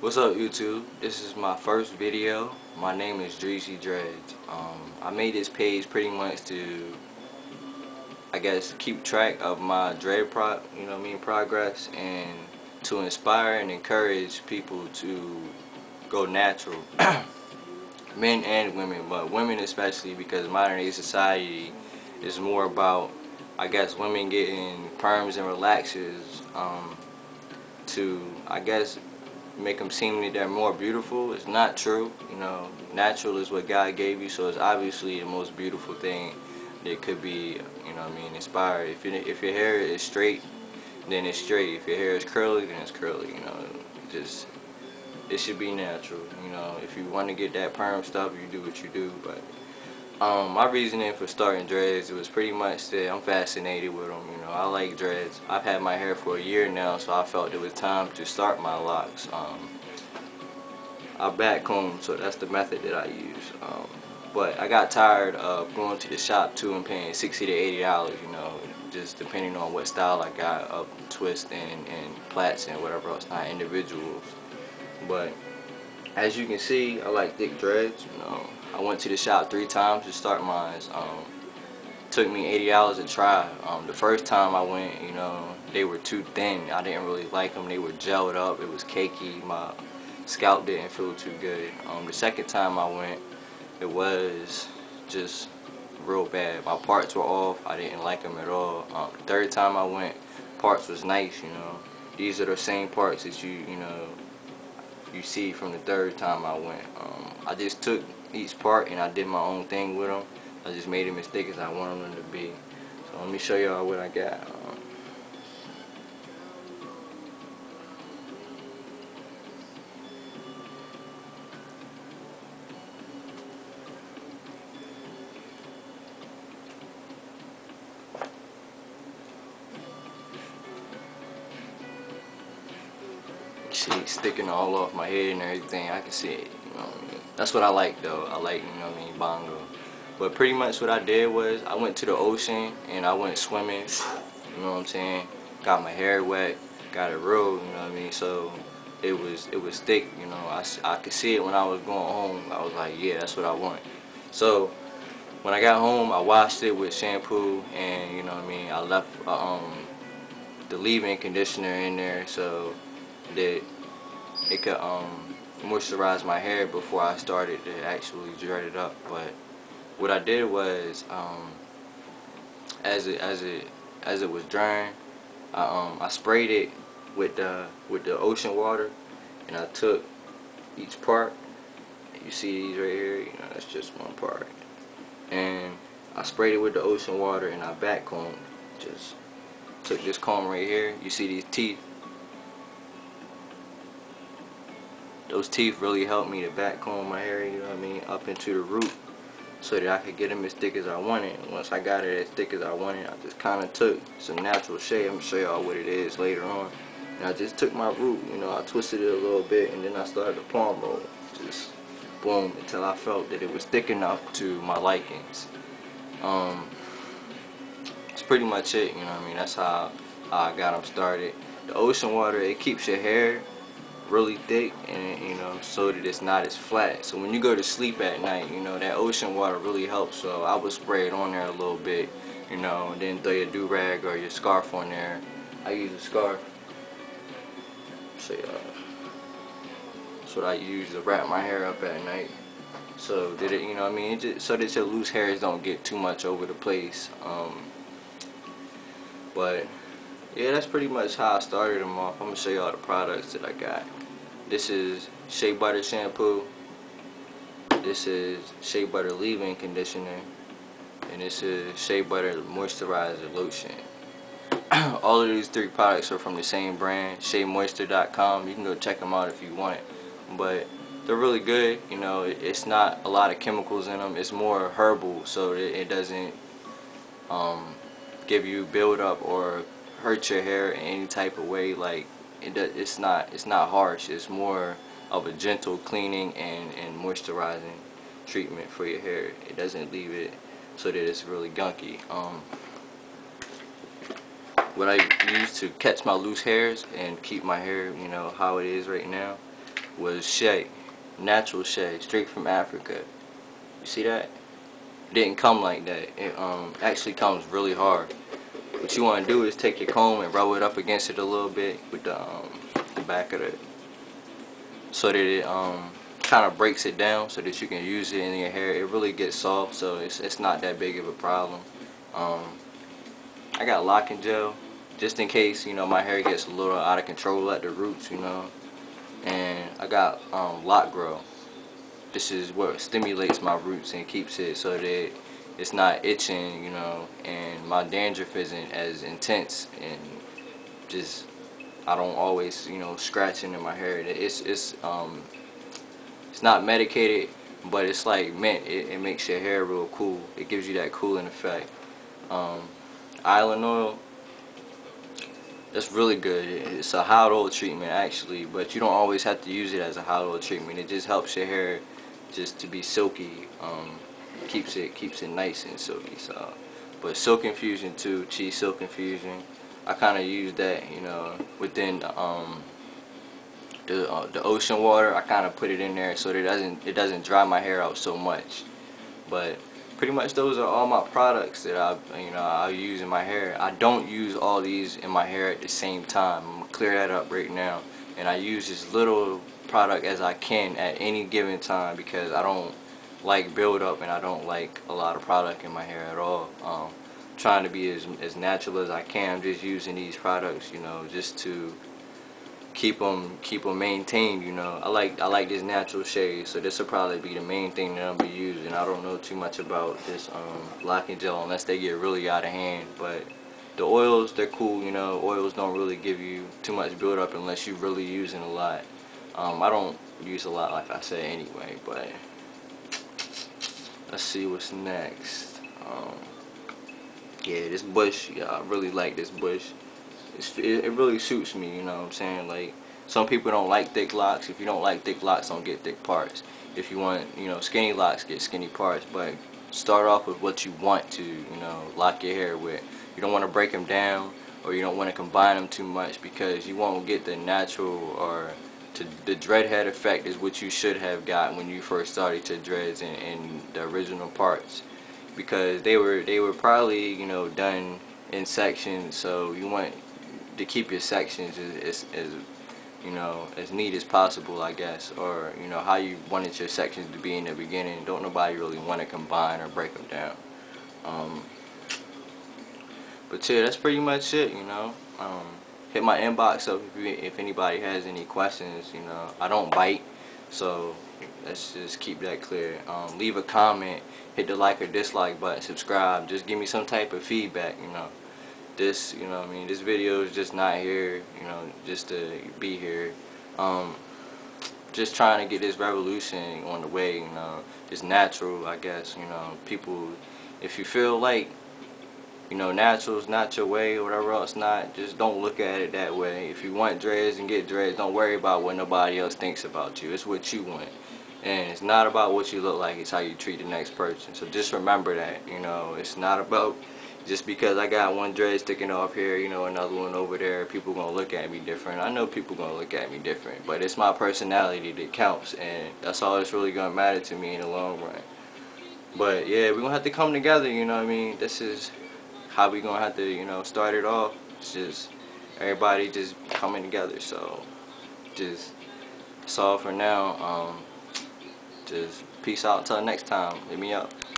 What's up, YouTube? This is my first video. My name is Dreezy Dreads. I made this page pretty much to, I guess, keep track of my dread progress, and to inspire and encourage people to go natural. Men and women, but women especially, because modern day society is more about, I guess, women getting perms and relaxers to, I guess, make them seem that they're more beautiful. It's not true. Natural is what God gave you, so it's obviously the most beautiful thing that could be, inspired. If your hair is straight, then it's straight. If your hair is curly, then it's curly. Just it should be natural. If you want to get that perm stuff, you do what you do. But my reasoning for starting dreads, it was pretty much that I'm fascinated with them. I like dreads. I've had my hair for a year now, so I felt it was time to start my locks. I back comb, so that's the method that I use. But I got tired of going to the shop too and paying $60 to $80. Just depending on what style I got, of twist and plaits and whatever else, not individuals. But as you can see, I like thick dreads. I went to the shop 3 times to start mine. Took me $80 to try. The first time I went, they were too thin. I didn't really like them. They were gelled up. It was cakey. My scalp didn't feel too good. The second time I went, it was just real bad. My parts were off. I didn't like them at all. The third time I went, parts was nice. These are the same parts that you see from the third time I went. I just took each part and I did my own thing with them. I just made them as thick as I wanted them to be. So let me show y'all what I got. See, it's sticking all off my head and everything. I can see it. That's what I like though. I like, bongo. But pretty much what I did was I went to the ocean and I went swimming. You know what I'm saying? Got my hair wet, got it real. So it was thick. I could see it when I was going home. I was like, yeah, that's what I want. So when I got home, I washed it with shampoo and I left the leave-in conditioner in there so that it could moisturize my hair before I started to actually dread it up. But what I did was, as it was drying, I sprayed it with the ocean water, and I took each part. You see these right here? That's just one part. And I sprayed it with the ocean water, and I back combed. Just took this comb right here. You see these teeth? Those teeth really helped me to back comb my hair, up into the root, so that I could get them as thick as I wanted. And once I got it as thick as I wanted, I just kind of took some natural shade. I'm going to show y'all what it is later on. And I just took my root, I twisted it a little bit, and then I started to palm roll. Just boom, until I felt that it was thick enough to my likings. That's pretty much it, that's how I got them started. The ocean water, it keeps your hair really thick, and so that it's not as flat. So when you go to sleep at night, that ocean water really helps. So I would spray it on there a little bit, and then throw your do-rag or your scarf on there. I use a scarf. So that's what I use to wrap my hair up at night. So that it, just so that your loose hairs don't get too much over the place. But yeah, that's pretty much how I started them off. I'm gonna show y'all the products that I got. This is Shea Butter shampoo. This is Shea Butter leave-in conditioner, and this is Shea Butter moisturizer lotion. All of these 3 products are from the same brand, SheaMoisture.com. You can go check them out if you want. But they're really good. It's not a lot of chemicals in them. It's more herbal, so it doesn't give you build-up or hurt your hair in any type of way. Like it's not harsh. It's more of a gentle cleaning and moisturizing treatment for your hair. It doesn't leave it so that it's really gunky. What I use to catch my loose hairs and keep my hair, how it is right now, was shea, natural shea, straight from Africa. You see that? It didn't come like that. It actually comes really hard. What you want to do is take your comb and rub it up against it a little bit with the back of it, so that it kind of breaks it down, so that you can use it in your hair. It really gets soft, so it's not that big of a problem. I got locking gel, just in case, you know, my hair gets a little out of control at the roots, you know. And I got lock grow. This is what stimulates my roots and keeps it so that it's not itching, you know, and my dandruff isn't as intense, and just I don't always, you know, scratching in my hair. It's not medicated, but it's like mint. It makes your hair real cool. It gives you that cooling effect. Island oil, that's really good. It's a hot oil treatment actually, but you don't always have to use it as a hot oil treatment. It just helps your hair just to be silky. Keeps it nice and silky. So, but silk infusion too, Chi Silk Infusion. I kind of use that, you know, within the ocean water. I kind of put it in there so that it doesn't dry my hair out so much. But pretty much those are all my products that I use in my hair. I don't use all these in my hair at the same time. I'm gonna clear that up right now. And I use as little product as I can at any given time, because I don't like build up, and I don't like a lot of product in my hair at all. Trying to be as natural as I can. I'm just using these products, you know, just to keep them maintained, you know. I like this natural shade, so this will probably be the main thing that I'll be using. I don't know too much about this locking gel unless they get really out of hand, but the oils, they're cool, you know. Oils don't really give you too much build up unless you're really using a lot. I don't use a lot, like I said, anyway, but let's see what's next. Yeah, this bush, yeah, I really like this bush. It really suits me, you know what I'm saying? Like, some people don't like thick locks. If you don't like thick locks, don't get thick parts. If you want, you know, skinny locks, get skinny parts. But start off with what you want to, you know, lock your hair with. You don't want to break them down, or you don't want to combine them too much, because you won't get the natural, or the dread head effect is what you should have got when you first started your dreads in the original parts, because they were probably, you know, done in sections. So you want to keep your sections as you know, as neat as possible, I guess, or, you know, how you wanted your sections to be in the beginning. Don't nobody really want to combine or break them down. But yeah, that's pretty much it, you know. Hit my inbox up if anybody has any questions. You know, I don't bite, so let's just keep that clear. Leave a comment, hit the like or dislike button, subscribe. Just give me some type of feedback, you know. This, you know what I mean, this video is just not here, you know, just to be here. Just trying to get this revolution on the way, you know, this natural, I guess, you know. People, if you feel like, you know, natural's not your way or whatever else not, just don't look at it that way. If you want dreads and get dreads, don't worry about what nobody else thinks about you. It's what you want. And it's not about what you look like, it's how you treat the next person. So just remember that, you know, it's not about just because I got one dread sticking off here, you know, another one over there, people gonna look at me different. I know people gonna look at me different, but it's my personality that counts, and that's all that's really gonna matter to me in the long run. But yeah, we're gonna have to come together, you know what I mean? This is how we gonna have to, you know, start it off. It's just everybody just coming together. So just that's all for now. Just peace out till next time. Hit me up.